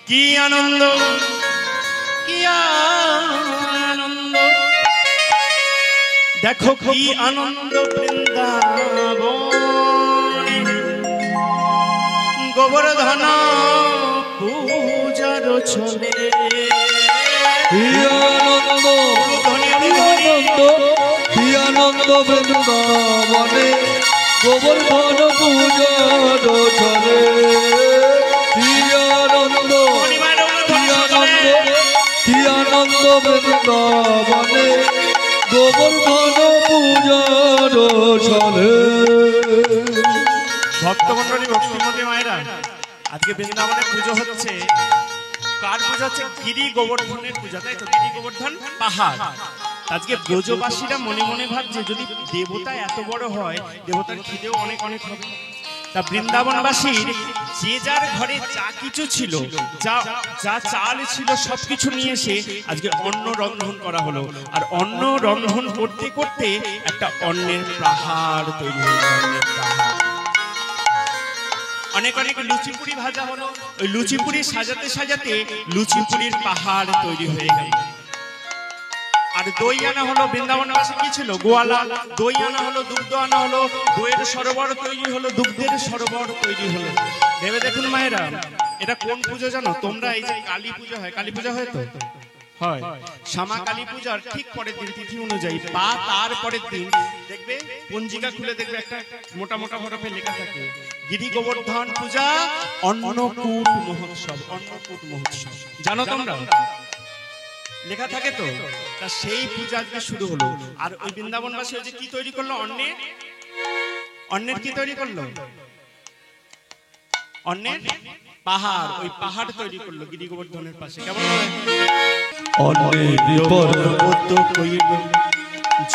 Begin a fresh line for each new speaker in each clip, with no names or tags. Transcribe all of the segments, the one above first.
কি আনন্দ, কি আনন্দ, দেখো কি আনন্দ বৃন্দাবন, গোবর্ধন পূজার ছলে।
কি আনন্দ, কি আনন্দ বৃন্দাবনে গোবর্ধন পূজার ছলে। কি আনন্দ, কি আনন্দ, কি আনন্দ বৃন্দাবনে গোবর্ধন পূজার ছলে।
ভক্তমন্ডলী, ভক্তিমতী মায়েরা, আজকে বৃন্দাবনে পুজো হচ্ছে। কার পূজা হচ্ছে? গিরি গোবর্ধনের পূজা, তাই তো? গিরি গোবর্ধন পাহাড়। আজকে ব্রজবাসীরা মনে মনে ভাবছে, যদি দেবতা এত বড় হয়, দেবতার খিদেও অনেক অনেক হবে। তা বৃন্দাবনবাসীর যে যার ঘরে যা কিছু ছিল, যা যা চাল ছিল, সবকিছু নিয়ে এসে আজকে অন্ন রন্ধন করা হলো। আর অন্ন রন্ধন করতে করতে একটা অন্নের পাহাড় তৈরি হলো। অন্নের পাহাড়, অনেক অনেক লুচিপুরি ভাজা হলো। ওই লুচিপুরি সাজাতে সাজাতে লুচিপুরির পাহাড় তৈরি হয়ে গেল। আর দই আনা হলো। বৃন্দাবনবাসী কি ছিল? গোয়ালা। দই আনা হলো, দুগ্ধ আনা হলো, দইয়ের সরোবর তৈরি হলো, দুগ্ধের সরোবর তৈরি হলো। ভেবে দেখুন মায়েরা, এটা কোন পুজো জানো তোমরা? এই যে কালী পূজা হয়, কালী পূজা হয় তো হয়, শ্যামা কালী পূজার ঠিক পরের দিন তিথি অনুযায়ী বা তার পরের দিন দেখবে, পঞ্জিকা খুলে দেখবে একটা মোটা মোটা হরফে লেখা থাকে, গিরি গোবর্ধন পূজা অন্নকূট মহোৎসব। অন্নকূট মহোৎসব জানো তোমরা? লেখা থাকে তো। তা সেই পূজা আজকে শুরু হলো। আর ওই বৃন্দাবনবাসী যে কি তৈরি করলো? অন্নের, অন্নের কি তৈরি করলো? অন্নের পাহাড়। ওই পাহাড় তৈরি করলো গিরি গোবর্ধনের পাশে। কেমন হয়?
অন্নের পর্বত
কইল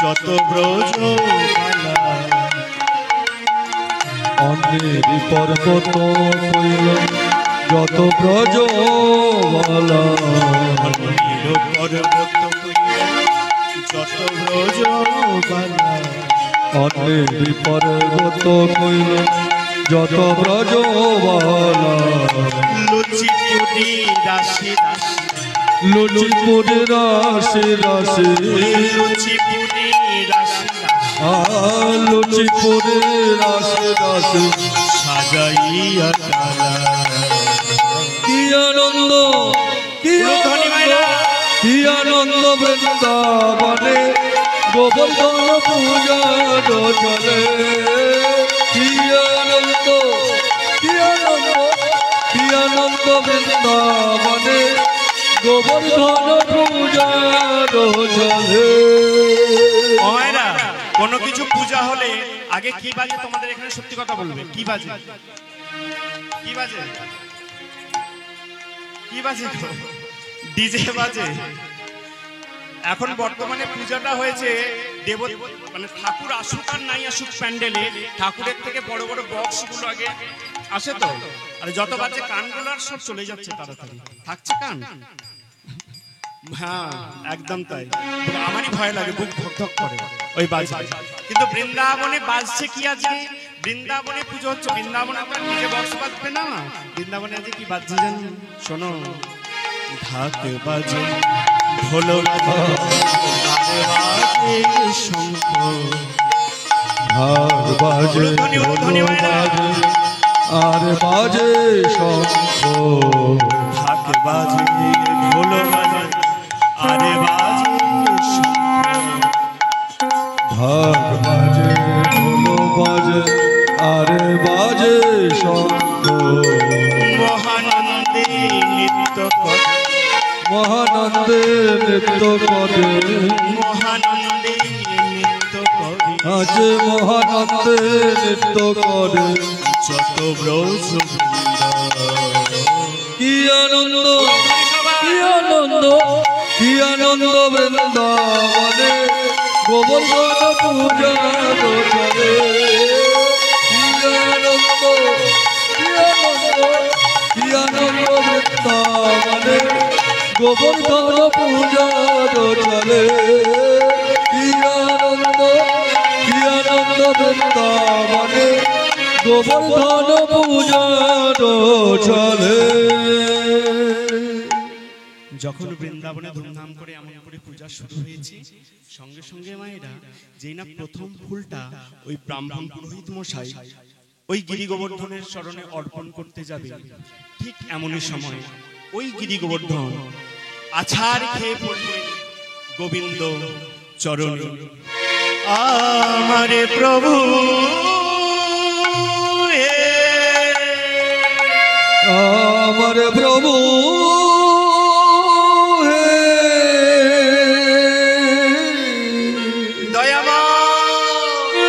যত ব্রজমালা,
অন্নের পর্বত কইল যত ব্রজমালা।
অন্নের পর্বত কইল যত ব্রজমালা,
অন্নের পর্বত কইল যত ব্রজমালা।
লুচিপুরি রাশি রাশি,
লুচিপুরি রাশি রাশি,
লুচিপুরি রাশি রাশি,
লুচিপুরি রাশি রাশি
সাজাইয়া তালা।
কি আনন্দ, কি আনন্দ, কি আনন্দ বৃন্দাবনে গোবর্ধন পূজার ছলে। কি আনন্দ, কি আনন্দ, কি আনন্দ বৃন্দাবনে গোবর্ধন পূজার ছলে।
মায়েরা, কোনো কিছু পূজা হলে আগে কি বাজে? তোমাদের এখানে সত্যি কথা বলবে, কি বাজে? কি বাজে? কি বাজে? ডিজে বাজে। এখন বর্তমানে পূজাটা হয়েছে দেব, মানে ঠাকুর আসুক আর নাই আসুক প্যান্ডেলে, ঠাকুরের থেকে বড় বড় বক্স গুলো আগে আসে তো। আর যত বাজে কানগুলো আর সব চলে যাচ্ছে তাড়াতাড়ি, থাকছে কান। হ্যাঁ একদম তাই। আমারই ভয় লাগে, বুক ধক ধক করে ওই বাজে। কিন্তু বৃন্দাবনে বাজছে কি? আজকে বৃন্দাবনে পুজো হচ্ছে। বৃন্দাবনে আপনার নিজে বক্স বাজবে না। বৃন্দাবনে আজকে কি বাজছে জানেন? শোনো, ঢাক বাজে, ঢোল বাজে, শঙ্খ,
ঢাক বাজে, ঢোল বাজে, আর বাজে শঙ্খ।
ঢাক বাজে, ঢোল বাজে, আরে বাজে শঙ্খ।
ঢাক বাজে, ঢোল বাজে, আরে বাজে শঙ্খ।
মহানন্দে নৃত্য করে,
মহানন্দে নৃত্য করে,
মহানন্দে নৃত্য করে,
আজ মহানন্দে নৃত্য করে
যত ব্রজ বৃন্দ।
কি আনন্দ, কি আনন্দ, কি আনন্দ বৃন্দাবনে গোবর্ধন পূজার ছলে। কি আনন্দ, কি আনন্দ, কি আনন্দ বৃন্দাবনে গোবর্ধন পূজার ছলে। কি আনন্দ, কি আনন্দ বৃন্দাবনে গোবর্ধন পূজার ছলে।
যখন বৃন্দাবনে ধুমধাম করে এমন করে পূজা শুরু হয়েছে, সঙ্গে সঙ্গে মায়েরা যেই না প্রথম ফুলটা ওই ব্রাহ্মণ পুরোহিত মশাই ওই গিরি গোবর্ধনের চরণে অর্পণ করতে যাবে, ঠিক এমনই সময় ওই গিরি গোবর্ধন আছাড় খেয়ে পড়লেন গোবিন্দ চরণে। আমারে প্রভু
আমার প্রভু হে
দয়াময়,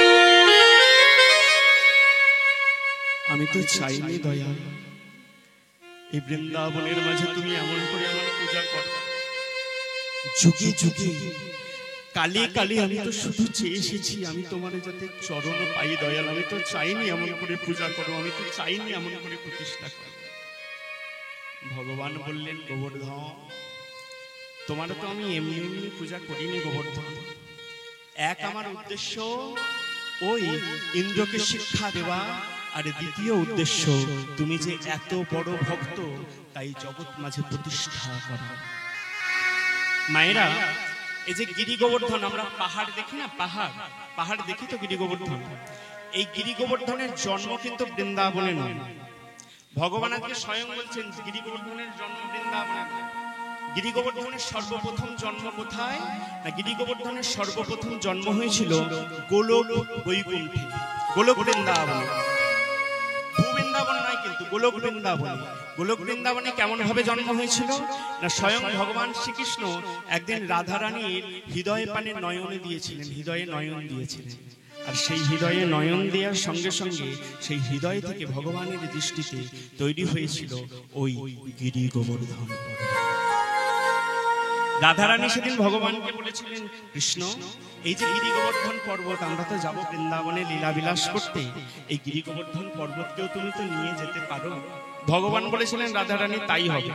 আমি তো চাইনি দয়া, এই বৃন্দাবনের মাঝে তুমি এমন করে আমার পূজা করো। যুগে যুগে কালে কালে আমি তো শুধু চেয়ে এসেছি আমি তোমার যাতে চরণ পাই দয়াল। আমি তো চাইনি এমন করে পূজা করো, আমি তো চাইনি এমন করে প্রতিষ্ঠা করো। ভগবান বললেন গোবর্ধন, তোমার তো আমি এমনি এমনি পূজা করিনি গোবর্ধন। এক আমার উদ্দেশ্য ওই ইন্দ্রকে শিক্ষা দেওয়া, আর দ্বিতীয় উদ্দেশ্য তুমি যে এত বড় ভক্ত তাই জগৎ মাঝে প্রতিষ্ঠা করা। মায়েরা, এই যে গিরি গোবর্ধন আমরা পাহাড় দেখি না, পাহাড় পাহাড় দেখি তো গিরি গোবর্ধন, এই গিরি গোবর্ধনের জন্ম কিন্তু বৃন্দাবনে নয়। ভগবান আজকে স্বয়ং বলছেন গিরি গোবর্ধনের জন্ম বৃন্দাবনে। গিরি গোবর্ধনের সর্বপ্রথম জন্ম কোথায় না, গিরি গোবর্ধনের সর্বপ্রথম জন্ম হয়েছিল গোলক বৈকুণ্ঠে, গোলক বৃন্দাবনে। ভূবৃন্দাবন নয় কিন্তু গোলক বৃন্দাবন। গোলক বৃন্দাবনে কেমন ভাবে জন্ম হয়েছিল না, স্বয়ং ভগবান শ্রীকৃষ্ণ একদিন রাধারানীর হৃদয়ে পানে নয়নে দিয়েছিলেন, হৃদয়ে নয়ন দিয়েছিলেন। আর সেই হৃদয়ে নয়ন দেওয়ার সঙ্গে সঙ্গে সেই হৃদয় থেকে ভগবানের দৃষ্টিতে তৈরি হয়েছিল ওই গিরি গোবর্ধন। রাধারানী সেদিন ভগবানকে বলেছিলেন, কৃষ্ণ এই যে গিরি গোবর্ধন পর্বত, আমরা তো যাবো বৃন্দাবনে লীলা বিলাস করতে, এই গিরি গোবর্ধন পর্বতকেও তুমি তো নিয়ে যেতে পারো। ভগবান বলেছিলেন রাধারানী তাই হবে,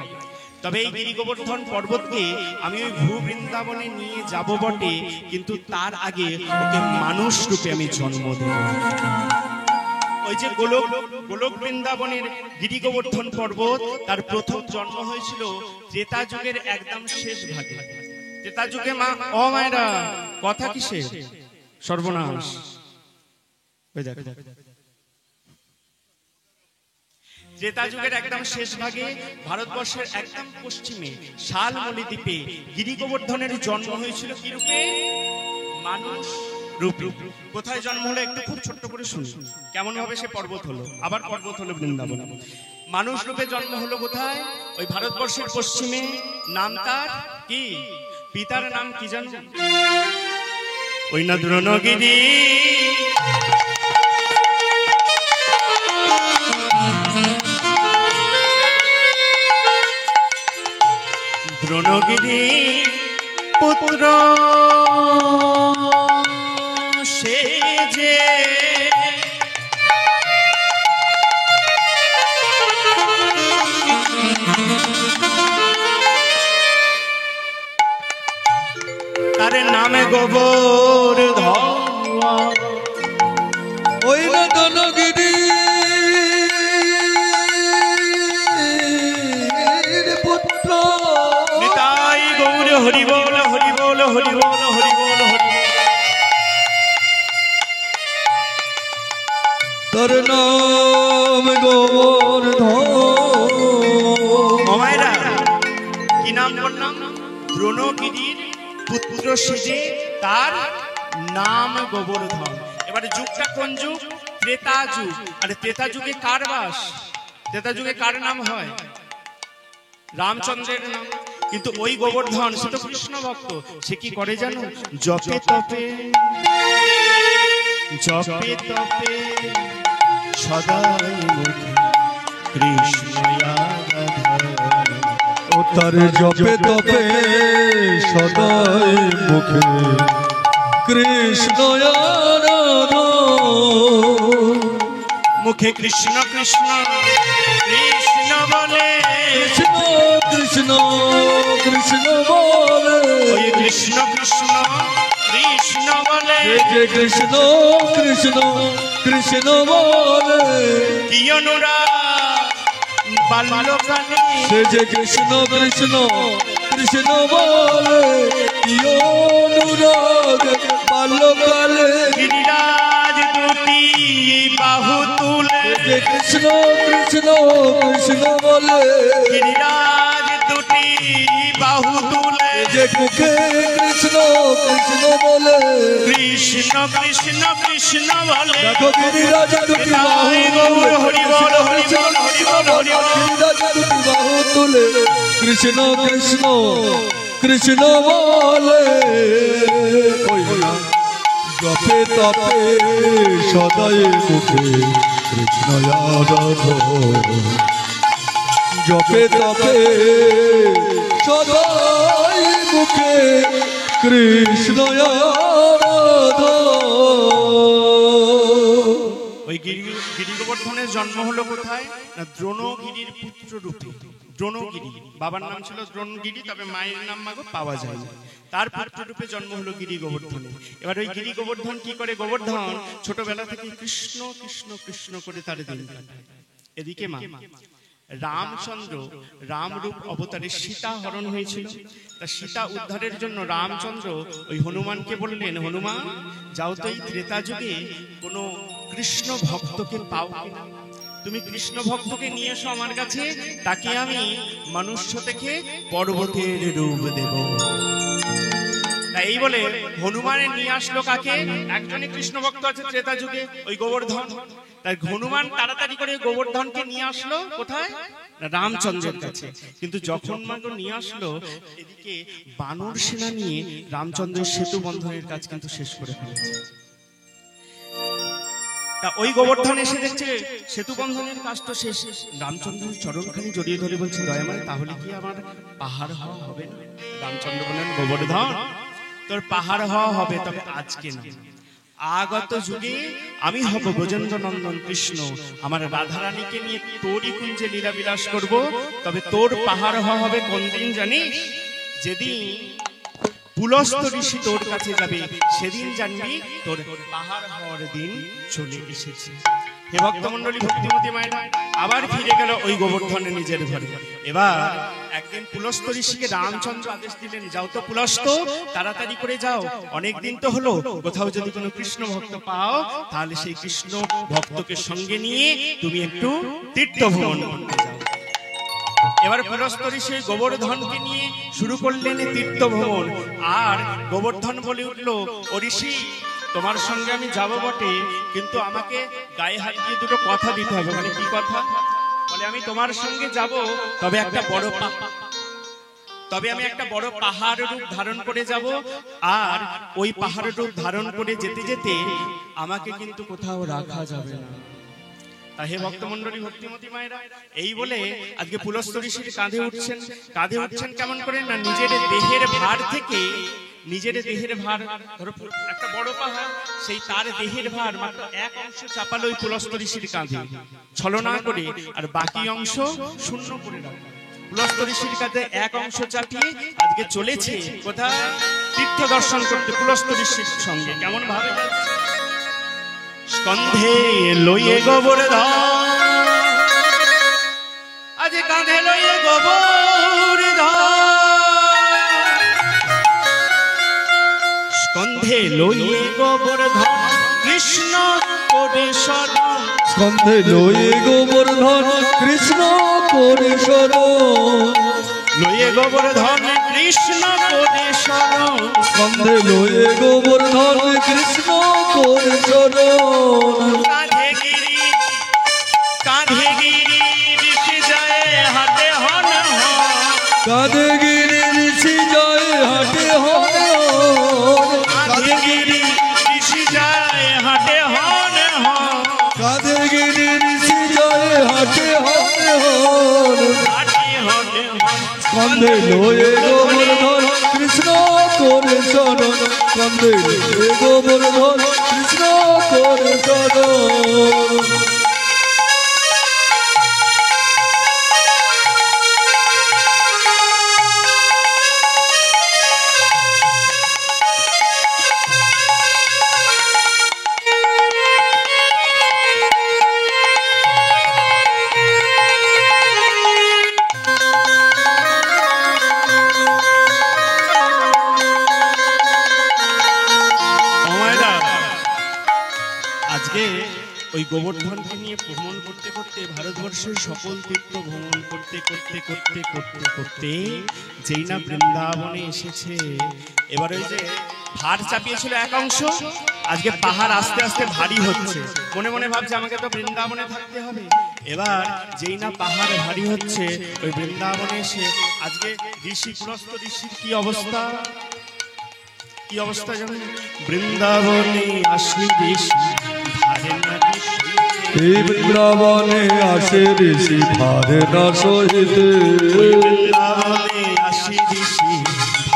তবে এই গিরি গোবর্ধন পর্বতকে আমি ওই ভূ বৃন্দাবনে নিয়ে যাব বটে, কিন্তু তার আগে ওকে মানুষ রূপে আমি জন্ম দেব। ওই যে গোলক বৃন্দাবনের গিরি গোবর্ধন পর্বত, তার প্রথম জন্ম হয়েছিল ত্রেতা যুগের একদম শেষ ভাগে। ত্রেতা যুগে মা ও মায়েরা কথা কিসে সর্বনাশ, ত্রেতা যুগের একদম শেষ ভাগে ভারতবর্ষের একদম পশ্চিমে শালমলি দ্বীপে গিরি গোবর্ধনের জন্ম হয়েছিল কি রূপে? মানুষ রূপে। কোথায় জন্ম হলো একটু খুব ছোট্ট করে শুনুন, কেমন ভাবে সে পর্বত হলো, আবার পর্বত হলো বৃন্দাবন। মানুষ রূপে জন্ম হলো কোথায়? ওই ভারতবর্ষের পশ্চিমে। নাম তার কি? পিতার নাম কি জানো? ওই না দ্রোণগিরি। দ্রোণগিরি পুত্র সে যে তার নামে গোবর্ধন।
ওই না দ্রোণগিরি পুত্র।
নিতাই গৌর হরি বল হরি বল হরি বল হরি বল হরি।
তার নাম গোবর্ধন।
মায়েরা কি নাম বললাম? দ্রোণগিরির পুত্র সেজে তার নাম গোবর্ধন। এবারে যুগটা কোন যুগ? ত্রেতা যুগ। আর ত্রেতা যুগে কার বাস? ত্রেতা যুগে কার নাম হয়? রামচন্দ্রের নাম। কিন্তু ওই গোবর্ধন সে তো কৃষ্ণ ভক্ত, সে কি করে জানো? জপে তপে জপে তপে সদাই মুখে কৃষ্ণ
ও তার জপে তপে সদাই মুখে কৃষ্ণ
মুখে কৃষ্ণ কৃষ্ণ কৃষ্ণ বলে,
কৃষ্ণ কৃষ্ণ বলে,
ওই কৃষ্ণ কৃষ্ণ কৃষ্ণ বলে,
যে কৃষ্ণ কৃষ্ণ কৃষ্ণ বলে,
কি অনুরাগ বাল্যকালে,
সে যে কৃষ্ণ কৃষ্ণ কৃষ্ণ বলে কি অনুরাগ বাল্যকালে
গিরিরাজ দুটি বাহু তুলে
যে কৃষ্ণ কৃষ্ণ কৃষ্ণ বলে
গিরিরাজ দুটি বাহু তুলে
যে মুখে কৃষ্ণ কৃষ্ণ বলে
কৃষ্ণ কৃষ্ণ কৃষ্ণ বলে
দেখো গিরিরাজ দুটি বাহু
গৌর হরি বল হরি বল হরি বল হরি বল
গিরিরাজ দুটি বাহু তুলে কৃষ্ণ কৃষ্ণ কৃষ্ণ বলে ওই না জপে তপে সদাই মুখে কৃষ্ণ আরাধন জপে তপে সদাই মুখে কৃষ্ণ
ওই গিরি গোবর্ধনের জন্ম হলো কোথায় না দ্রোণগিরির পুত্র রূপে দ্রোণগিরি বাবার নাম ছিল দ্রোণগিরি তবে মায়ের নাম মাগো পাওয়া যায় না তার পুত্র রূপে জন্ম হলো গিরি গোবর্ধনের এবার ওই গিরি গোবর্ধন কি করে গোবর্ধন ছোটবেলা থেকে কৃষ্ণ কৃষ্ণ কৃষ্ণ করে তার দিন কাটায় এদিকে মা রামচন্দ্র রামরূপ অবতারে সীতা হরণ হয়েছিল তা সীতা উদ্ধারের জন্য রামচন্দ্র ওই হনুমানকে বললেন হনুমান যাও তো এই ত্রেতা যুগে কোনো কৃষ্ণ ভক্তকে পাও কিনা তুমি কৃষ্ণ ভক্তকে নিয়ে এসো আমার কাছে তাকে আমি মনুষ্য থেকে পর্বতের রূপ দেব তাই এই বলে হনুমানে নিয়ে আসলো কাকে একজনই কৃষ্ণ ভক্ত আছে ত্রেতা যুগে ওই গোবর্ধন তাই হনুমান তাড়াতাড়ি করে গোবর্ধনকে নিয়ে আসলো কোথায় রামচন্দ্রের কাছে কিন্তু যখন মাগো নিয়ে আসলো এদিকে বানর সেনা নিয়ে রামচন্দ্রের সেতু বন্ধনের কাজ কিন্তু শেষ করে ফেলেছে তা ওই গোবর্ধন এসে দেখছে সেতু বন্ধনের কাজ তো শেষ রামচন্দ্রের চরণখানি জড়িয়ে ধরে বলছে দয়াময় তাহলে কি আমার পাহাড় হওয়া হবে না রামচন্দ্র বললেন গোবর্ধন তোর পাহাড় হওয়া হবে তবে আজকে না আগত যুগে আমি হব ব্রজেন্দ্র নন্দন কৃষ্ণ আমার রাধারানীকে নিয়ে তোরই কুঞ্জে লীলা বিলাস করব তবে তোর পাহাড় হওয়া হবে কোন দিন জানিস যেদিন পুলস্ত ঋষি তোর কাছে যাবে সেদিন জানবি তোর পাহাড় হওয়ার দিন চলে এসেছে হে ভক্তমণ্ডলী ভক্তিমতী মায়েরা আবার ফিরে গেল ওই গোবর্ধনে নিজের ঘরে এবার একদিন পুলস্ত ঋষিকে রামচন্দ্র আদেশ দিলেন যাও তো পুলস্ত তাড়াতাড়ি করে যাও অনেক দিন তো হলো কোথাও যদি কোনো কৃষ্ণ ভক্ত পাও তাহলে সেই কৃষ্ণ ভক্তকে সঙ্গে নিয়ে তুমি একটু তীর্থ ভ্রমণ করতে যাও এবার পুলস্ত ঋষি গোবর্ধনকে নিয়ে শুরু করলেন তীর্থ ভ্রমণ আর গোবর্ধন বলে উঠলো ও ঋষি তোমার সঙ্গে আমি যাব বটে কিন্তু আমাকে গায়ে হাত দিয়ে দুটো কথা দিতে হবে মানে কি কথা বলে আমি তোমার সঙ্গে যাব তবে আমি একটা বড় পাহাড় রূপ ধারণ করে যাব আর ওই পাহাড় রূপ ধারণ করে যেতে যেতে আমাকে কিন্তু কোথাও রাখা যাবে না হে ভক্তমণ্ডলী ভক্তিমতী মায়েরা এই বলে আজকে পুলস্ত ঋষির কাঁধে উঠছেন কেমন করে না নিজের দেহের ভার থেকে নিজের দেহের ভার ধরো একটা বড় পাহাড় সেই তার দেহের ভার মাত্র এক অংশ চাপালো ওই পুলস্ত ঋষির কাঁধে ছলনা করে আর বাকি অংশ শূন্য করে রাখলো পুলস্ত ঋষির কাঁধে এক অংশ চাপিয়ে আজকে চলেছে কোথায় তীর্থ দর্শন করতে পুলস্ত ঋষির সঙ্গে কেমন ভাবে স্কন্ধে লইয়ে গোবর্ধন আজ কাঁধে লইয়ে গোবর্ধন স্কন্ধে লইয়ে গোবর্ধন কৃষ্ণ করে শরণ
স্কন্ধে লয়ে গোবর্ধন কৃষ্ণ করে শরণ
লইয়ে গোবর্ধন কৃষ্ণ করে শরণ
স্কন্ধে লয়ে গোবর্ধন কৃষ্ণ করে শরণ
কাঁধে গিরি ঋষি যায় হাতে হন
কাঁধে গিরি ঋষি যায় হাটে হন
কাঁধে গিরি ঋষি যায় হাতে হন
কাঁধে গিরি ঋষি যায় হাটে হন স্কন্ধে লয়ে গোবর্ধন কৃষ্ণ করে শরণ স্কন্ধে লয়ে গোবর্ধন কৃষ্ণ করে শরণ
ওই গোবর্ধনকে নিয়ে ভ্রমণ করতে করতে ভারতবর্ষের সকল তীর্থ ভ্রমণ করতে করতে করতে করতে করতে যেই না বৃন্দাবনে এসেছে, এবার ওই যে ভার চাপিয়েছিল এক অংশ, আজকে পাহাড় আস্তে আস্তে ভারী হচ্ছে, মনে মনে ভাবছে আমাকে তো বৃন্দাবনে থাকতে হবে। এবার যেই না পাহাড় ভারী হচ্ছে, ওই বৃন্দাবনে এসে আজকে ঋষি পুরস্ত ঋষির কি অবস্থা, কি অবস্থা জানেন? বৃন্দাবনে আসি ঋষি ভারে না
এই বৃন্দাবনে আসে ঋষি ভারে না সহিতে,
বৃন্দাবনে আসি ঋষি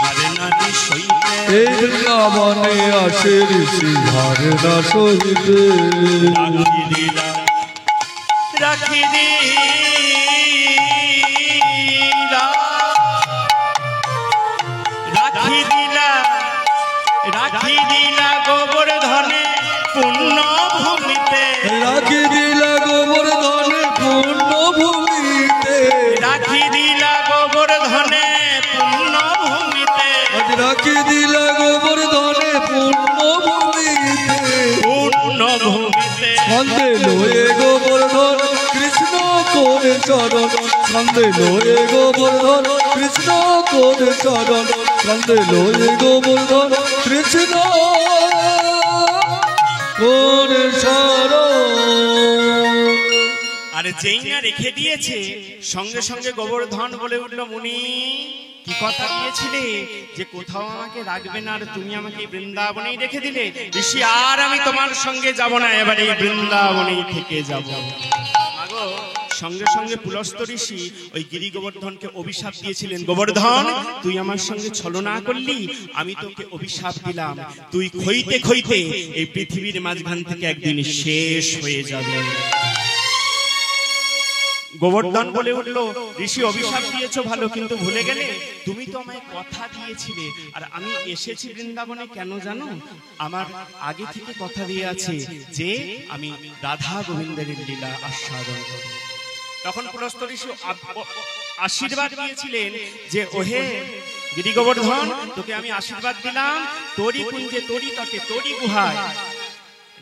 ভারে না সইতে,
এই বৃন্দাবনে আসে ঋষি ভারে না সহিতে।
রাখি দিলা রাখি দিলা রাখি দিলা রাখি দিলা গোবর্ধনে পুণ্য ভূমিতে,
রাখি দিলা গোবর্ধনে পূর্ণ ভূমিতে,
রাখি দিলা গোবর্ধনে পুণ্য ভূমিতে,
আজ রাখি দিলা গোবর্ধনে পূর্ণ ভূমিতে,
পূর্ণ ভূমিতে।
কান্দে লয়ে গোবর্ধন কৃষ্ণ করে চরণ, কান্দে লয়ে গোবর্ধন কৃষ্ণ করে চরণ, কান্দে লয়ে গোবর্ধন কৃষ্ণ করে চরণ।
আর যেই না রেখে দিয়েছে, সঙ্গে সঙ্গে গোবর্ধন বলে উঠল, মুনি কি কথা দিয়েছিলে যে কোথাও আমাকে রাখবে না, আর তুমি আমাকে এই বৃন্দাবনেই রেখে দিলে। ঋষি আর আমি তোমার সঙ্গে যাব না, এবার এই বৃন্দাবনেই থেকে যাব। মাগো, সঙ্গে সঙ্গে পুলস্ত ঋষি ওই গিরি গোবর্ধনকে অভিশাপ দিয়েছিলেন, গোবর্ধন তুই আমার সঙ্গে ছলনা করলি, আমি তোকে অভিশাপ দিলাম, তুই খইতে খইতে এই পৃথিবীর মাঝখান থেকে একদিন শেষ হয়ে যাবে। গোবর্ধন বলে উঠল, ঋষি অভিশাপ দিয়েছো ভালো, কিন্তু ভুলে গেলে তুমি তো আমায় কথা দিয়েছিলে, আর আমি এসেছি বৃন্দাবনে কেন জানো? আমার আগে থেকে কথা দিয়ে আছে যে আমি রাধা গোবিন্দের লীলা আস্বাদন করব। তখন পুলস্ত ঋষি আশীর্বাদ দিয়েছিলেন যে ওহে গিরি গোবর্ধন, তোকে আমি আশীর্বাদ দিলাম, তোরই কুঞ্জে তোরই তটে তোরই গুহায়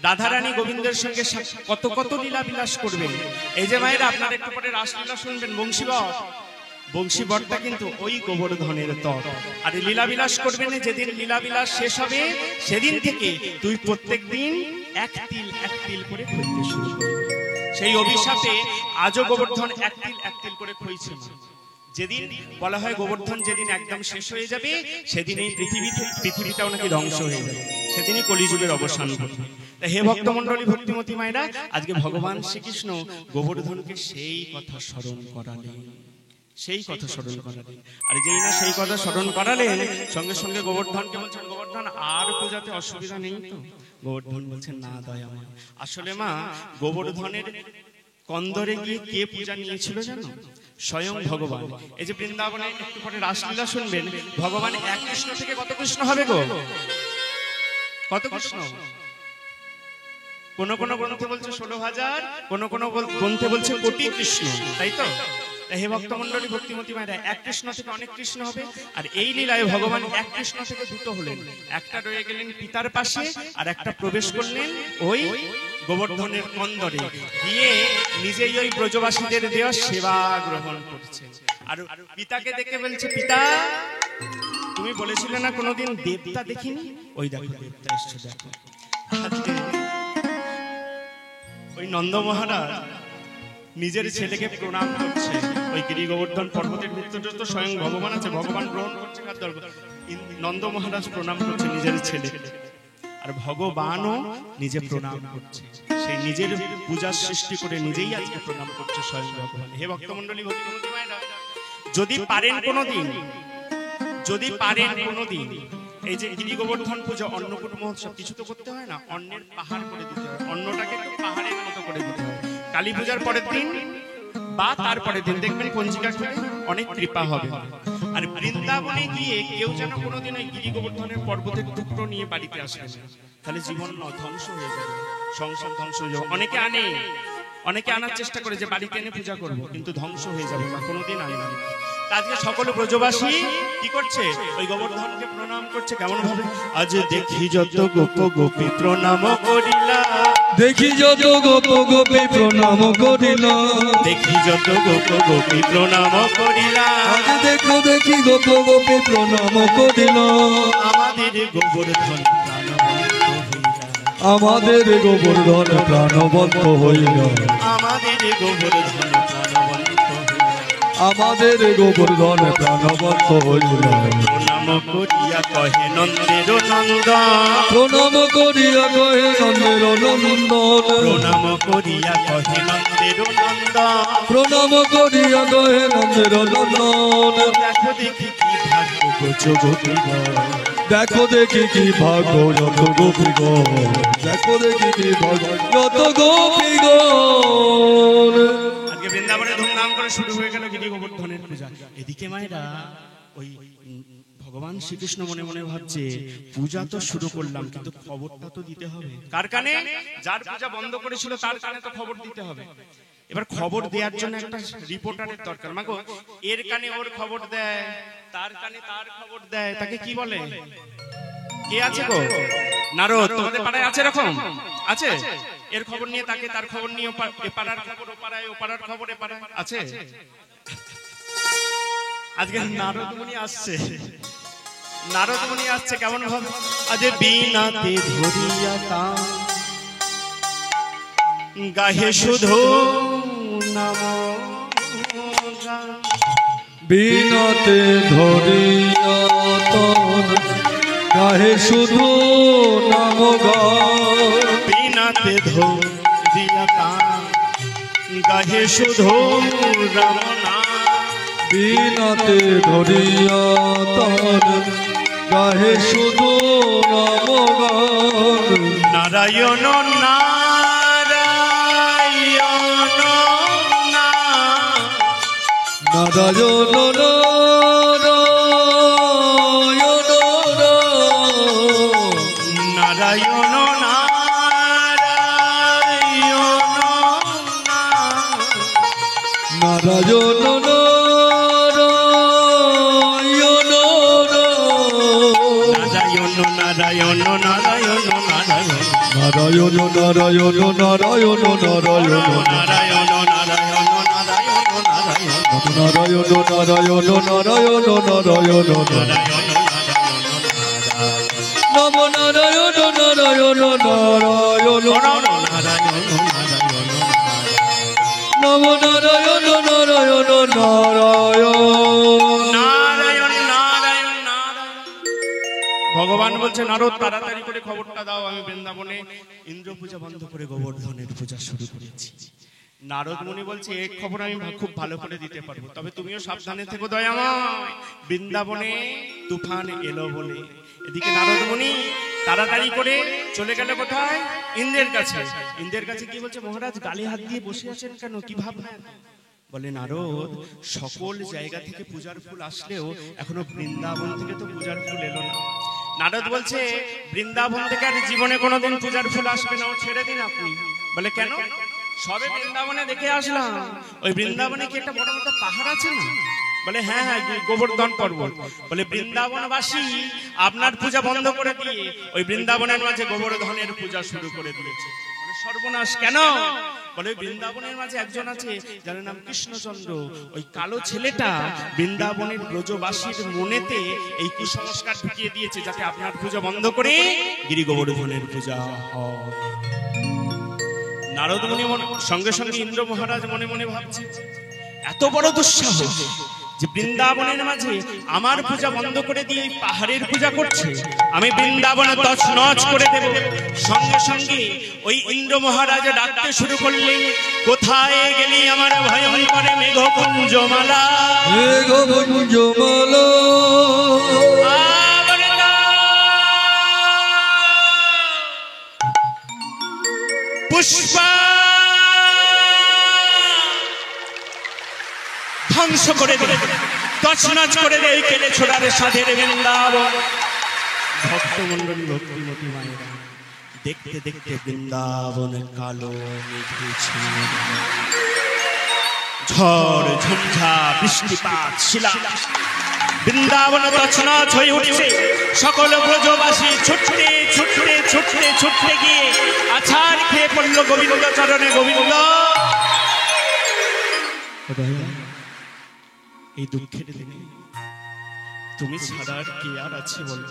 রাধারানী গোবিন্দের সঙ্গে কত কত লীলা বিলাস করবেন। এই যে মায়েরা, আপনারা একটু পরে রাসলীলা শুনবেন, বংশীবট, বংশীবটটা কিন্তু ওই গোবর্ধনের তট। আর লীলা বিলাস করবেন, যেদিন লীলা বিলাস শেষ হবে সেদিন থেকে তুই প্রত্যেক দিন এক তিল করে খইতে শুরু করবি। সেই অভিশাপে আজও গোবর্ধন এক তিল করে খইছে। যেদিন বলা হয় গোবর্ধন যেদিন একদম শেষ হয়ে যাবে, সেদিন এই পৃথিবীটাও নাকি ধ্বংস হয়ে যাবে, সেদিনই কলিযুগের অবসান ঘটবে। হে ভক্তমন্ডলী, ভক্তিমতী মায়েরা, আজকে ভগবান শ্রীকৃষ্ণ গোবর্ধনকে সেই কথা স্মরণ করালেন, সেই কথা স্মরণ করালেন। আর যেই না সেই কথা স্মরণ করালেন, সঙ্গে সঙ্গে গোবর্ধনকে বলছেন, গোবর্ধন আর পূজাতে অসুবিধা নেই তো? গোবর্ধন বলছেন, না দয়া মা, আসলে মা গোবর্ধনের কন্দরে গিয়ে কে পূজা নিয়েছিল জানো? স্বয়ং ভগবান। এই যে বৃন্দাবনে একটু পরে রাসলীলা শুনবেন, ভগবান এক কৃষ্ণ থেকে কত কৃষ্ণ হবে গো? কত কৃষ্ণ? কোন কোন গ্রন্থে বলছে 16,000, কোন কোন গ্রন্থে বলছে কোটি কৃষ্ণ, তাই তো? হে ভক্তমন্ডলী, ভক্তিমতী মায়েরা, এক কৃষ্ণ থেকে অনেক কৃষ্ণ হবে। আর এই লীলায় ভগবান এক কৃষ্ণ থেকে দুটো হলেন, একটা রয়ে গেলেন পিতার পাশে, আর একটা প্রবেশ করলেন ওই গোবর্ধনের কন্দরে গিয়ে নিজেই ওই ব্রজবাসীদের দেওয়া সেবা গ্রহণ করছে। আর পিতাকে দেখে বলছে, পিতা তুমি বলেছিলে না কোনোদিন দেবতা দেখিনি? ওই দেখো দেবতা এসছে, দেখো। ওই নন্দ মহারাজ নিজের ছেলেকে প্রণাম করছে, ওই গিরি গোবর্ধন পর্বতের ভিতরে তো স্বয়ং ভগবান আছে, ভগবান গ্রহণ করছে খাদ্য, নন্দ মহারাজ প্রণাম করছে নিজের ছেলে, আর ভগবানও নিজে প্রণাম করছে। সেই নিজের পূজার সৃষ্টি করে নিজেই আজকে প্রণাম করছে স্বয়ং ভগবান। হে ভক্তমন্ডলী, ভক্তিমতী মায়েরা, যদি পারেন কোনোদিন, যদি পারেন কোনোদিন এই যে গিরি গোবর্ধন পূজা, অন্নকূট মহোৎসব, কিছু তো করতে হয় না, অন্নের পাহাড় করে দিতে হয়, অন্নটাকে একটু পাহাড়ের মতো করে দিতে হয়। কালী পূজার পরের দিন বা তারপরের দিন দেখবেন পঞ্জিকা খুলে অনেক কৃপা হবে। আর বৃন্দাবনে গিয়ে কেউ যেন কোনোদিন ওই গিরি গোবর্ধনের পর্বতের টুকরো নিয়ে বাড়িতে আসবে না, তাহলে জীবন ধ্বংস হয়ে যাবে, সংসার ধ্বংস হয়ে যাবে। অনেকে আনার চেষ্টা করে যে বাড়িতে এনে পূজা করবো, কিন্তু ধ্বংস হয়ে যাবে না, কোনোদিন আনবে না। আজকে সকল ব্রজবাসী কি করছে? ওই গোবর্ধনকে প্রণাম করছে। কেমন ভাবে? আজ দেখি যত গোপ গোপী প্রণাম করিলা,
দেখি যত গোপ গোপী প্রণাম করিলা,
দেখি যত গোপ গোপী প্রণাম করিলা,
আজ দেখো দেখি গোপ গোপী প্রণাম করিলা,
আমাদের গোবর্ধন
আমাদের গোবর্ধন প্রাণবন্ত হইল,
আমাদের গোবর্ধন
আমাদের গোবর্ধন প্রাণবন্ত হইল।
প্রণাম করিয়া কহে নন্দের নন্দন,
প্রণাম করিয়া কহে নন্দের নন্দন,
প্রণাম করিয়া কহে নন্দের নন্দন,
প্রণাম করিয়া কহে নন্দের নন্দন।
দেখো দেখি কি ভাগ্য গোপীগণ,
দেখো দেখি কি ভাগ্য যত গোপীগণ, দেখো দেখি কি ভাগ্য যত গোপীগণ।
আজকে বৃন্দাবনে ধুমধাম করে শুরু হয়ে গেল গিরি গোবর্ধনের পূজা। এদিকে মায়েরা ওই ভগবান শ্রীকৃষ্ণ মনে মনে ভাবছে পূজা তো শুরু করলাম, কিন্তু খবরটা তো দিতে হবে কার কানে? যার পূজা বন্ধ করেছিল তার কানে তো খবর দিতে হবে। এবার খবর দেওয়ার জন্য একটা রিপোর্টারের দরকার। মাগো, এর কানে ওর খবর দেয়, তার কানে তার খবর দেয়, তাকে কি বলে? কে আছে গো? নারদ। তোমাদের পাড়ায় আছে এরকম? আছে? এর খবর নিয়ে তাকে, তার খবর নিয়ে এ পাড়ার খবর ও পাড়ায়, ও পাড়ার খবর এ পাড়ায় আছে। আজকে নারদ মুনি আসছে, নারদ মুনি আসছে। কেমন ভাবে? আজ বিনাতে ধরিয়া তান গাহে শুধু নাম গান,
বিনাতে ধরিয়া তন গাহে শুধু নাম গান,
বিনাতে ধরিয়া তান গাহে শুধু রাম নাম,
বিনাতে ধরিয়া তন গাহে শুধু নাম গান।
নারায়ণ নারায়ণ
নারায়ণ
নারায়ণ নারায়ণ
নারায়ণ
নারায়ণ নারায়ণ নারায়ণ
নারায়ণ নারায়ণ নারায়ণ নারায়ণ
নারায়ণ
নারায়ণ নারায়ণ নারায়ণ নারায়ণ নম নারায়ণ নারায়ণ নারায়ণ নম নারায়ণ নারায়ণ নারায়ণ।
ভগবান বলছে নারদ তাড়াতাড়ি করে খবরটা দাও, আমি বৃন্দাবনে ইন্দ্র পূজা বন্ধ করে গোবর্ধনের পূজা শুরু করেছি। নারদ মুনি বলছে এই খবর আমি খুব ভালো করে দিতে পারবো, তবে তুমিও সাবধানে থেকো দয়াময়, বৃন্দাবনে তুফান এলো বলে। এদিকে নারদ মুনি তাড়াতাড়ি করে চলে গেল কোথায়? ইন্দ্রের কাছে। ইন্দ্রের কাছে কি বলছে? মহারাজ গালে হাত দিয়ে বসে আছেন কেন, কি ভাবনা? বলে নারদ, সকল জায়গা থেকে পূজার ফুল আসলেও এখনো বৃন্দাবন থেকে তো পূজার ফুল এলো না। নারদ বলছে বৃন্দাবন থেকে আর জীবনে কোনোদিন পূজার ফুল আসবে না, ও ছেড়ে দিন আপনি। বলে কেন? সবে বৃন্দাবনে দেখে আসলাম, ওই বৃন্দাবনে কি একটা বড় মতো পাহাড় আছে না? বলে হ্যাঁ হ্যাঁ, গোবর্ধন পর্বত। বলে বৃন্দাবনবাসী আপনার পূজা বন্ধ করে দিয়ে ওই বৃন্দাবনের মাঝে গোবর্ধনের পূজা শুরু করে দিয়েছে। সর্বনাশ কেন? বলে বৃন্দাবনের মাঝে একজন আছে যার নাম কৃষ্ণচন্দ্র। ওই কালো ছেলেটা বৃন্দাবনের ব্রজবাসীর মনেতে এই কুসংস্কার ঢুকিয়ে দিয়েছে যাতে আপনার পূজা বন্ধ করে গিরি গোবর্ধনের পূজা হয়। নারদ মুনি সঙ্গে সঙ্গে ইন্দ্র মহারাজ মনে মনে ভাবছে এত বড় দুঃসাহস যে বৃন্দাবনের মাঝে আমার পূজা বন্ধ করে দিয়ে পাহাড়ের পূজা করছে, আমি বৃন্দাবনে তছনছ করে দেব। সঙ্গে সঙ্গে ওই ইন্দ্র মহারাজ ডাকতে শুরু করলেন, কোথায় গেলি আমার ভয়ঙ্কর মেঘপুঞ্জমালা,
মেঘপুঞ্জমালা
পুষ্পা ধ্বংস করে দে, তছনছ করে দে এই কেলে ছোড়ার সাধের বৃন্দাবন। ভক্তমণ্ডলী ভক্তিমতী মায়েরা দেখতে দেখতে বৃন্দাবন কালো মেঘে ছেয়ে ঝড় ঝঞ্ঝা বৃষ্টিপাত শিলা বৃন্দাবন তছনছ হয়ে উঠছে। সকল ব্রজবাসী ছুটতে ছুটতে ছুটতে ছুটতে গিয়ে আছাড় খেয়ে পড়ল গোবিন্দ চরণে। গোবিন্দ, এই দুঃখের দিনে তুমি ছাড়া আর কে আর আছে বলো?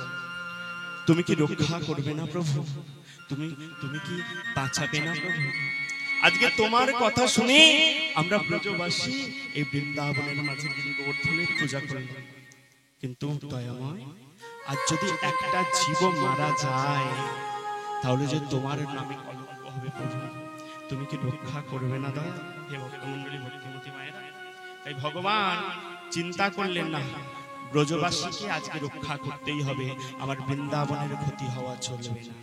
তুমি কি রক্ষা করবে না প্রভু? তুমি কি বাঁচাবে না প্রভু? আজকে তোমার কথা শুনে আমরা ব্রজবাসী এই বৃন্দাবনের মাঝে গিয়ে গোবর্ধনের পূজা করলাম, কিন্তু দয়াময় আজ যদি একটা জীব মারা যায় তাহলে যে তোমার নামে কলঙ্ক হবে প্রভু, তুমি কি রক্ষা করবে না দয়া? হে ভক্তমণ্ডলী, ভক্তিমতী মায়েরা, তাই ভগবান চিন্তা করলেন না, ব্রজবাসীকে আজকে রক্ষা করতেই হবে, আমার বৃন্দাবনের ক্ষতি হওয়া চলবে না।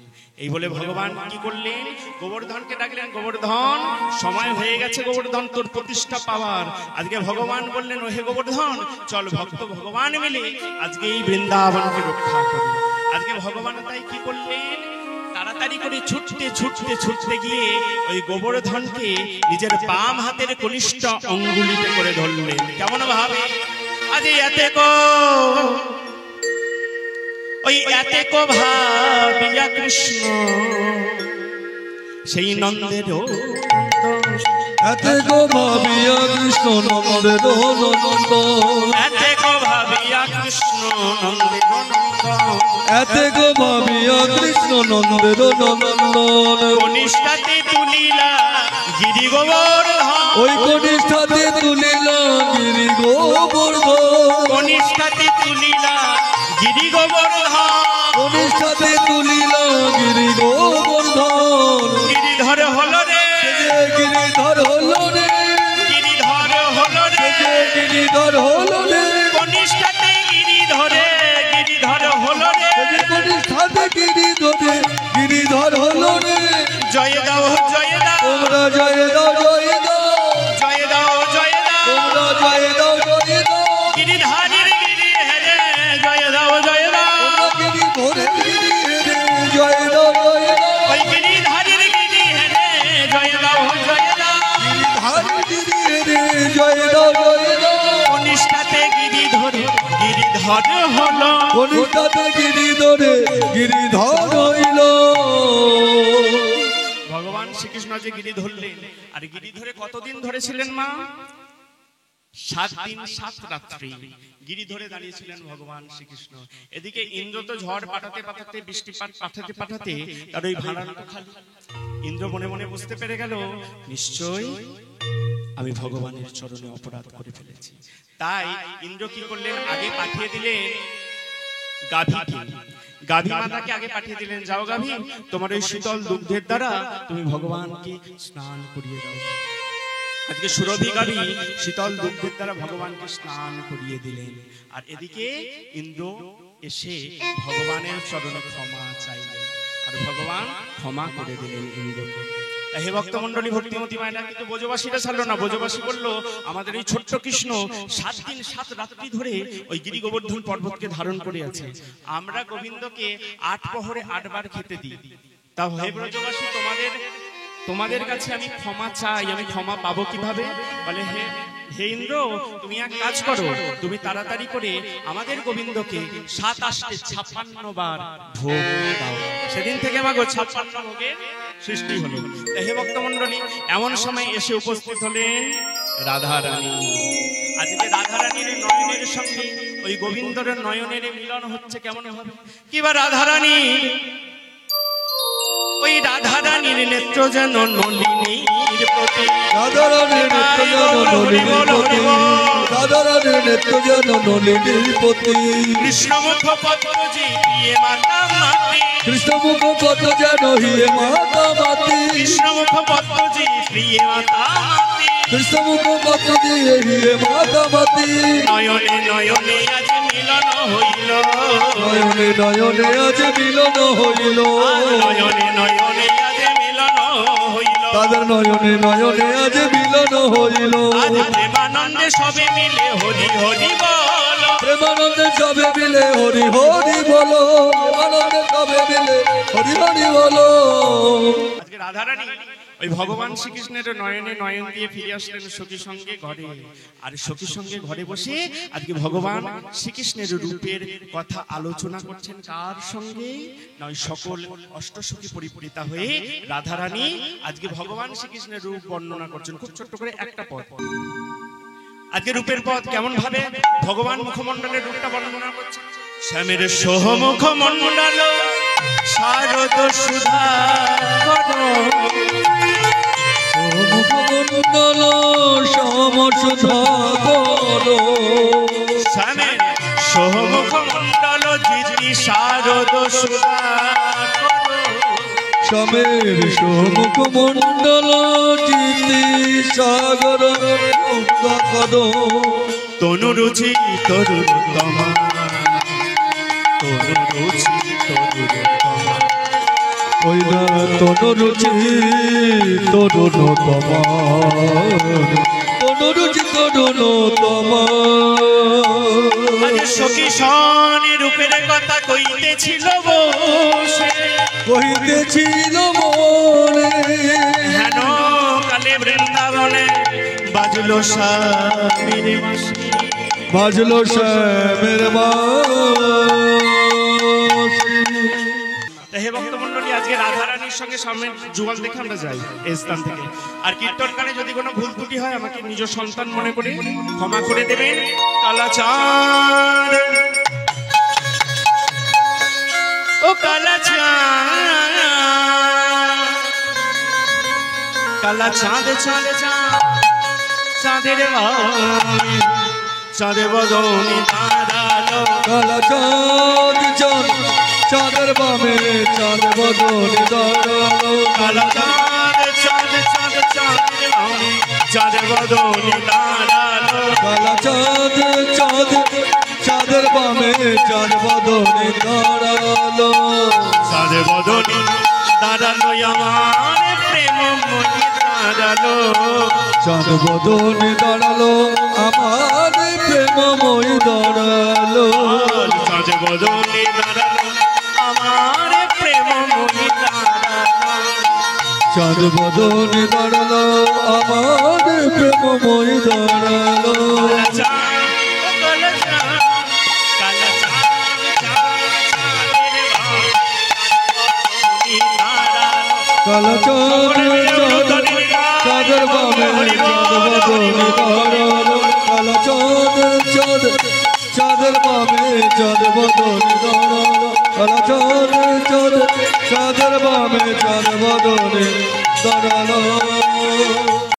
এই বলে ভগবান কি করলেন? গোবর্ধনকে ডাকলেন। গোবর্ধন, সময় হয়ে গেছে গোবর্ধন তোর প্রতিষ্ঠা পাওয়ার। আজকে ভগবান বললেন, ও হে গোবর্ধন, চল ভক্ত ভগবান মিলে আজকে এই বৃন্দাবনকে রক্ষা করি। আজকে ভগবান তাই কি করলেন? তাড়াতাড়ি করে ছুটতে ছুটতে ছুটতে গিয়ে ওই গোবর্ধনকে নিজের বাম হাতের কনিষ্ঠ অঙ্গুলিতে করে ধরলেন। কেমন ভাবে? আজ এতে কো ভাবিয়া কৃষ্ণ সেই নন্দের
এতে গো ভাবিয়া কৃষ্ণ নন্দের নন্দ,
এতে কো ভাবিয়া কৃষ্ণ নন্দের নন্দ,
এতে গো ভাবিয়া কৃষ্ণ নন্দের নন্দন।
কনিষ্ঠাতে তুলিলা গিরি গোবর্ধন,
ওই কনিষ্ঠাতে তুলিলা গিরি গোবর্ধন,
কনিষ্ঠাতে তুলিলা গিরি গোবর্ধন,
কনিষ্ঠাতে তুলিলা গিরি গোবর্ধন।
গিরিধর হলো রে,
গিরিধর হলো রে,
গিরিধর হলো রে,
গিরিধর হলো রে,
কনিষ্ঠাতে গিরিধরে, গিরিধর হলো রে,
কনিষ্ঠাতে গিরিধরে, গিরিধর হলো রে।
জয় দাও জয় দাও,
তোমরা জয় দাও জয় দাও,
জয় দাও জয় দাও,
তোমরা জয় দাও জয় দাও,
গিরিধারীর গিরি হেরে জয় দাও জয় দাও,
তোমরা গিরিধরে গিরি হেরে জয় দাও জয় দাও,
ওই গিরিধারীর গিরি হেরে জয় দাও জয় দাও,
গিরিধারী গিরি হেরে জয় দাও জয় দাও।
কনিষ্ঠাতে গিরিধরে, গিরিধর হলো,
কনিষ্ঠাতে গিরিধরে, গিরিধর হইল।
ভগবান শ্রীকৃষ্ণ যে গিরি ধরলেন, আর গিরি ধরে কতদিন ধরেছিলেন মা? 7 দিন 7 রাত্রি গিরি ধরে দাঁড়িয়েছিলেন ভগবান শ্রীকৃষ্ণ। এদিকে ইন্দ্র তো ঝড় পাঠাতে পাঠাতে, বৃষ্টিপাত পাঠাতে পাঠাতে তার ওই ভাড়ার খালি। ইন্দ্র মনে মনে বুঝতে পেরে গেল, নিশ্চয়ই আমি ভগবানের চরণে অপরাধ করে ফেলেছি। তাই ইন্দ্র কি করলেন? আগে পাঠিয়ে দিলেন গাভীকে, গাভী মাতাকে আগে পাঠিয়ে দিলেন, যাও গাভী, তোমার ওই শীতল দুগ্ধের দ্বারা তুমি ভগবানকে স্নান করিয়ে দাও। আজকে সুরভি গাভী শীতল দুগ্ধের দ্বারা ভগবানকে স্নান করিয়ে দিলেন। আর এদিকে ইন্দ্র এসে ভগবানের চরণে ক্ষমা চাইলেন, আর ভগবান ক্ষমা করে দিলেন ইন্দ্রকে। হে ভক্তমণ্ডলী, ভক্তিমতী মায়েরা, কিন্তু ব্রজবাসীরা ছাড়লো না। ব্রজবাসী বললো, আমাদের এই ছোট্ট কৃষ্ণ 7 দিন 7 রাত্রি ধরে ওই গিরি গোবর্ধন পর্বতকে ধারণ করে আছে, আমরা গোবিন্দকে 8 প্রহরে 8 বার খেতে দিই। তা হে ব্রজবাসী, তোমাদের কাছে আমি ক্ষমা চাই, আমি ক্ষমা পাবো কিভাবে? বলে, হে ইন্দ্র, তুমি এক কাজ করো, তুমি তাড়াতাড়ি করে আমাদের গোবিন্দকে 7 8 56 বার ভোগ দাও। সেদিন থেকে মাগো 56 ভোগের সৃষ্টি হলো। হে ভক্তমণ্ডলী, এমন সময় এসে উপস্থিত হলেন রাধা রানী। আজকে রাধা রানীর নয়নের সঙ্গে ওই গোবিন্দর নয়নের মিলন হচ্ছে কেমন হবে? কিবা রাধা রানী, ওই রাধা রানীর নেত্র যেন নলিনীর প্রতি,
রাধা রানীর নেত্র যেন নলিনীর প্রতি, রাধা রানীর নেত্র যেন নলিনীর প্রতি।
কৃষ্ণমুখ পদ্ম যে প্রিয়ে মাতা মাতি,
কৃষ্ণমুখ পদ্ম যেন হিয়ে মাতা মাতি,
কৃষ্ণমুখ পদ্ম যে প্রিয়ে মাতা মাতি,
কৃষ্ণমুখ পদ্ম দিয়ে হিয়ে মাতা মাতি।
নয়নে নয়নে আজ মিলন হইল,
নয়নে নয়নে আজ মিলন হইল,
নয়নে নয়নে আজ মিলন হইল,
তাদের নয়নে নয়নে আজ মিলন হইল।
আজ প্রেমানন্দে সবে মিলে হরি হরি বলো,
প্রেমানন্দে সবে মিলে হরি হরি বলো, প্রেমানন্দে সবে মিলে হরি হরি বলো।
আজকে রাধারানী ওই ভগবান শ্রীকৃষ্ণের নয়নে নয়ন দিয়ে ফিরে আসলেন সখীর সঙ্গে ঘরে। আর সখীর সঙ্গে ঘরে বসে আজকে ভগবান শ্রীকৃষ্ণের রূপের কথা আলোচনা করছেন। কার সঙ্গে? নয় সকল অষ্টসখী পরিপূরিতা হয়ে রাধারানী আজকে ভগবান শ্রীকৃষ্ণের রূপ বর্ণনা করছেন। খুব ছোট্ট করে একটা পদ। আজকে রূপের পদ কেমন ভাবে ভগবান মুখমণ্ডলের রূপটা বর্ণনা করছেন। শ্যামের সোহমুখ মণ্ডল শারদ সুধা
মুখমণ্ডল সমসুধা করো।
শ্যামের সোহমুখ মণ্ডল জিতি শারদ সুধা
স্বামীর সমুখ মণ্ডল জিতি সাগর করো।
তনু রুচি তরুতমা তনু রুচি তরুতমা
ওই না তনুরুচি তরুণতমা তনুরুচি তরুণতমা।
সখী সনে রূপের কথা কইতেছিল বসে
কহিতেছিল মনে
হেন কালে বৃন্দাবনে বাজলো স্বামীর বাঁশি।
বাজলো শ্যামের বাঁশি।
হে ভক্তমণ্ডলী, আজকে রাধারানীর সঙ্গে সামনের যুগল দেখে আমরা যাই এই স্থান থেকে। আর কীর্তন গানে যদি কোনো ভুল ত্রুটি হয় আমাকে নিজ সন্তান মনে করে ক্ষমা করে দেবেন। কালাচাঁদ ও কালাচাঁদ, কালাচাঁদ চাঁদ চাঁদ চাঁদের বাণী চাঁদের বদনি দাঁড়ালো।
কালা চাঁদ চাঁদ চাঁদের বামে চাঁদ বদনে দাঁড়ালো।
কালা চাঁদ চাঁদ চাঁদ চাঁদের বাণী চাঁদের বদনি দাঁড়ালো।
কালা চাঁদ চাঁদ চাঁদের বামে চাঁদ বদনে দাঁড়ালো।
চাঁদের বদনি দাঁড়ালো আমার প্রেম মনি দাঁড়ালো।
চাঁদ বদনে দাঁড়ালো আমার প্রেমময় দাঁড়ালো।
চাঁদের বদনি দাঁড়ালো আমার প্রেম মনি দাঁড়ালো।
চাঁদ বদনে দাঁড়ালো আমার প্রেমময় দাঁড়ালো। কালা চাঁদ চাঁদ চাঁদের বামে চাঁদ বদনে দাঁড়ালো। কালা চাঁদ চাঁদ চাঁদের বামে চাঁদ বদনে দাঁড়ালো। কালা চাঁদ চাঁদ চাঁদের বামে চাঁদ বদনে দাঁড়ালো।